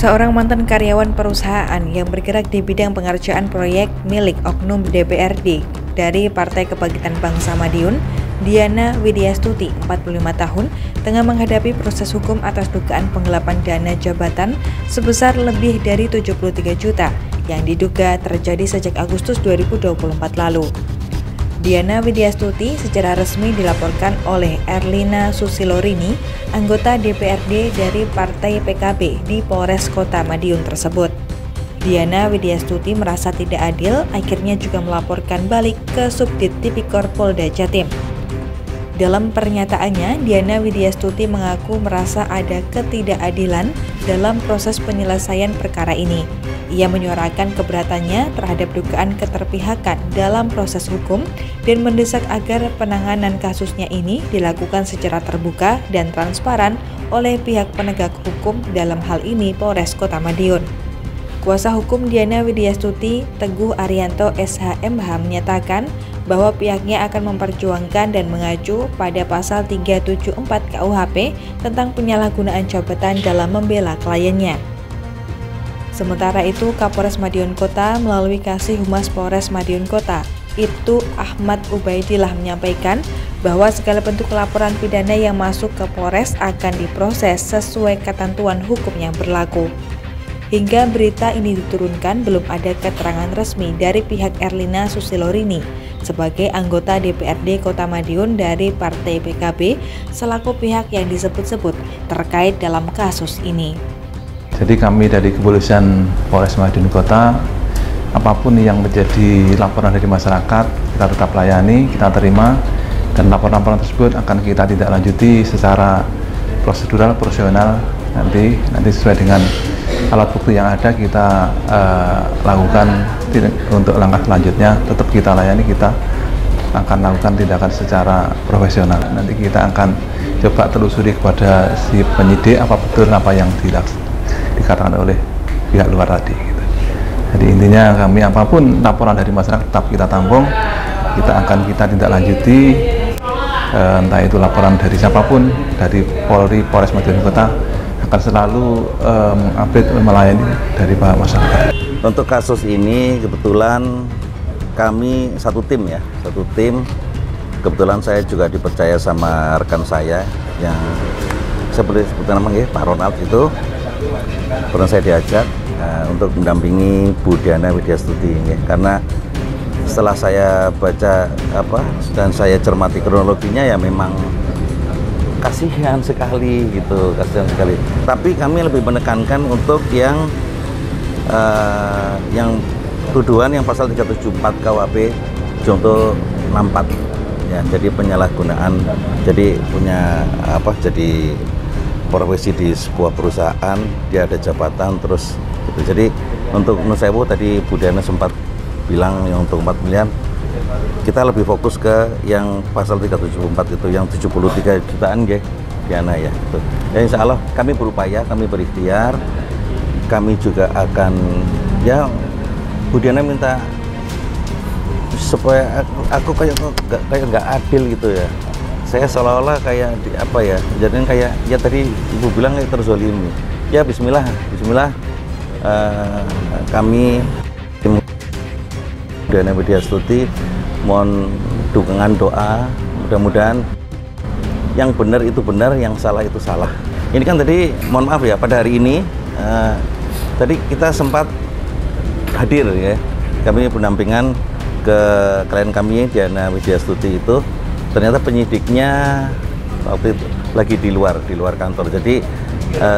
Seorang mantan karyawan perusahaan yang bergerak di bidang pengerjaan proyek milik oknum DPRD dari Partai Kebangkitan Bangsa Madiun, Diana Widyastuti, 45 tahun, tengah menghadapi proses hukum atas dugaan penggelapan dana jabatan sebesar lebih dari 73 juta yang diduga terjadi sejak Agustus 2024 lalu. Diana Widyastuti secara resmi dilaporkan oleh Erlina Susilorini, anggota DPRD dari Partai PKB di Polres Kota Madiun tersebut. Diana Widyastuti merasa tidak adil, akhirnya juga melaporkan balik ke Subdit Tipikor Polda Jatim. Dalam pernyataannya, Diana Widyastuti mengaku merasa ada ketidakadilan dalam proses penyelesaian perkara ini. Ia menyuarakan keberatannya terhadap dugaan keterpihakan dalam proses hukum dan mendesak agar penanganan kasusnya ini dilakukan secara terbuka dan transparan oleh pihak penegak hukum, dalam hal ini Polres Kota Madiun. Kuasa hukum Diana Widyastuti, Teguh Arianto SHMH, menyatakan bahwa pihaknya akan memperjuangkan dan mengacu pada pasal 374 KUHP tentang penyalahgunaan jabatan dalam membela kliennya. Sementara itu, Kapolres Madiun Kota melalui Kasih Humas Polres Madiun Kota, Ibtu Ahmad Ubaidillah, menyampaikan bahwa segala bentuk laporan pidana yang masuk ke Polres akan diproses sesuai ketentuan hukum yang berlaku. Hingga berita ini diturunkan, belum ada keterangan resmi dari pihak Erlina Susilorini sebagai anggota DPRD Kota Madiun dari Partai PKB selaku pihak yang disebut-sebut terkait dalam kasus ini. Jadi kami dari Kepolisian Polres Madiun Kota, apapun yang menjadi laporan dari masyarakat, kita tetap layani, kita terima, dan laporan-laporan tersebut akan kita tindak lanjuti secara prosedural, profesional, nanti sesuai dengan alat bukti yang ada kita lakukan untuk langkah selanjutnya. Tetap kita layani, kita akan lakukan tindakan secara profesional. Nanti kita akan coba telusuri kepada si penyidik apa betul apa yang dikatakan oleh pihak luar tadi gitu. Jadi intinya kami apapun laporan dari masyarakat tetap kita tampung, kita tindak lanjuti, entah itu laporan dari siapapun, dari Polri, Polres Madiun Kota akan selalu mengupdate, melayani dari masyarakat. Untuk kasus ini kebetulan kami satu tim. Kebetulan saya juga dipercaya sama rekan saya yang seperti namanya Pak Ronald itu. Pernah saya diajak untuk mendampingi Bu Diana Widyastuti ya, karena setelah saya baca dan saya cermati kronologinya ya memang kasihan sekali gitu, Tapi kami lebih menekankan untuk yang tuduhan yang pasal 374 KUHP contoh 64 ya, jadi penyalahgunaan, jadi punya jadi profesi di sebuah perusahaan, dia ada jabatan terus gitu. Jadi untuk Nusewu tadi Bu Diana sempat bilang yang untuk 4 miliar, kita lebih fokus ke yang pasal 374 itu yang 73 jutaan ya Diana ya gitu. Ya insya Allah kami berupaya, kami berikhtiar, kami juga akan ya Bu Diana minta supaya aku kayak nggak adil gitu ya. Saya seolah-olah kayak jadi kayak ya tadi Ibu bilang kayak terzolimi. Ya Bismillah, kami tim Diana Widyastuti mohon dukungan doa, mudah-mudahan yang benar itu benar, yang salah itu salah. Ini kan tadi mohon maaf ya, pada hari ini tadi kita sempat hadir ya, kami pendampingan ke klien kami Diana Widyastuti itu. Ternyata penyidiknya waktu itu lagi di luar kantor. Jadi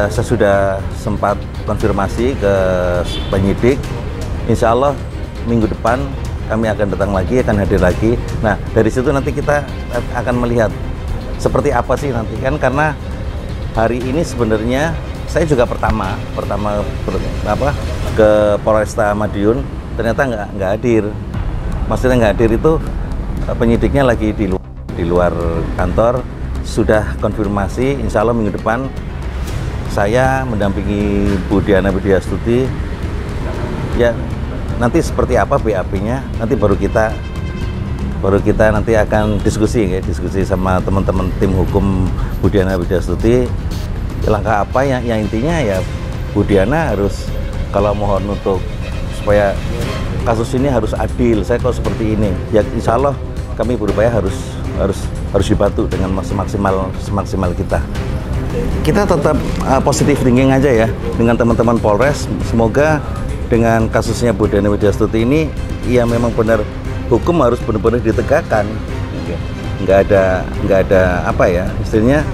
sesudah sempat konfirmasi ke penyidik, insya Allah minggu depan kami akan datang lagi, akan hadir lagi. Nah dari situ nanti kita akan melihat seperti apa sih nanti kan, karena hari ini sebenarnya saya juga pertama ke Polresta Madiun, ternyata nggak hadir. Maksudnya nggak hadir itu penyidiknya lagi di luar kantor. Sudah konfirmasi, insya Allah minggu depan saya mendampingi Bu Diana Widyastuti. Ya nanti seperti apa BAP-nya, nanti baru kita nanti akan diskusi sama teman-teman tim hukum Bu Diana Widyastuti. Langkah apa yang intinya ya Bu Diana harus, kalau mohon untuk supaya kasus ini harus adil, saya kalau seperti ini, ya insya Allah kami berupaya harus dibantu dengan semaksimal kita. Kita tetap positif thinking aja ya dengan teman-teman Polres. Semoga dengan kasusnya Bu Diana Widyastuti ini, ya memang benar hukum harus benar-benar ditegakkan. Nggak ada apa ya istilahnya,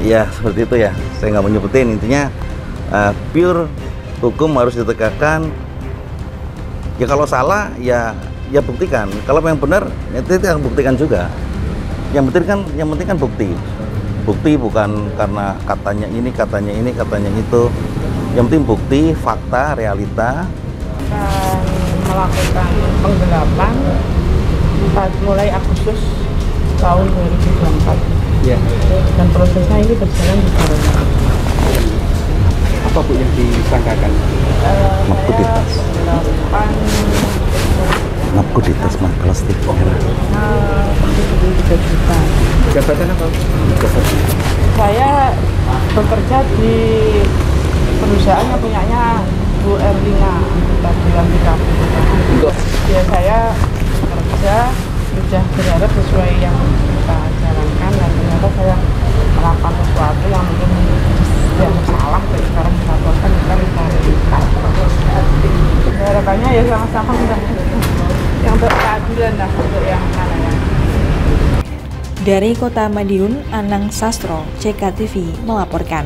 ya seperti itu ya. Saya nggak mau nyebutin, intinya pure hukum harus ditegakkan. Ya kalau salah ya buktikan. Kalau yang benar itu yang buktikan juga. Yang penting kan bukti. Bukti bukan karena katanya ini, katanya itu. Yang penting bukti, fakta, realita. Akan melakukan penggelapan mulai Agustus tahun 2024. Ya. Dan prosesnya ini berjalan di Corona. Apa Bu yang disangkakan? Makuditas. Makuditas plastik. 73 juta. Jabatan apa? Saya bekerja di perusahaan yang punyanya Bu Erlina Bagian Tika. Ya saya kerja sudah berharap sesuai yang kita jalankan, dan ternyata saya melakukan sesuatu yang mungkin tidak salah, dan sekarang dilaporkan kita mencari. Harapannya ya sama-sama yang berkeadilan lah untuk yang mana ya. Dari Kota Madiun, Anang Sastro, CKTV melaporkan.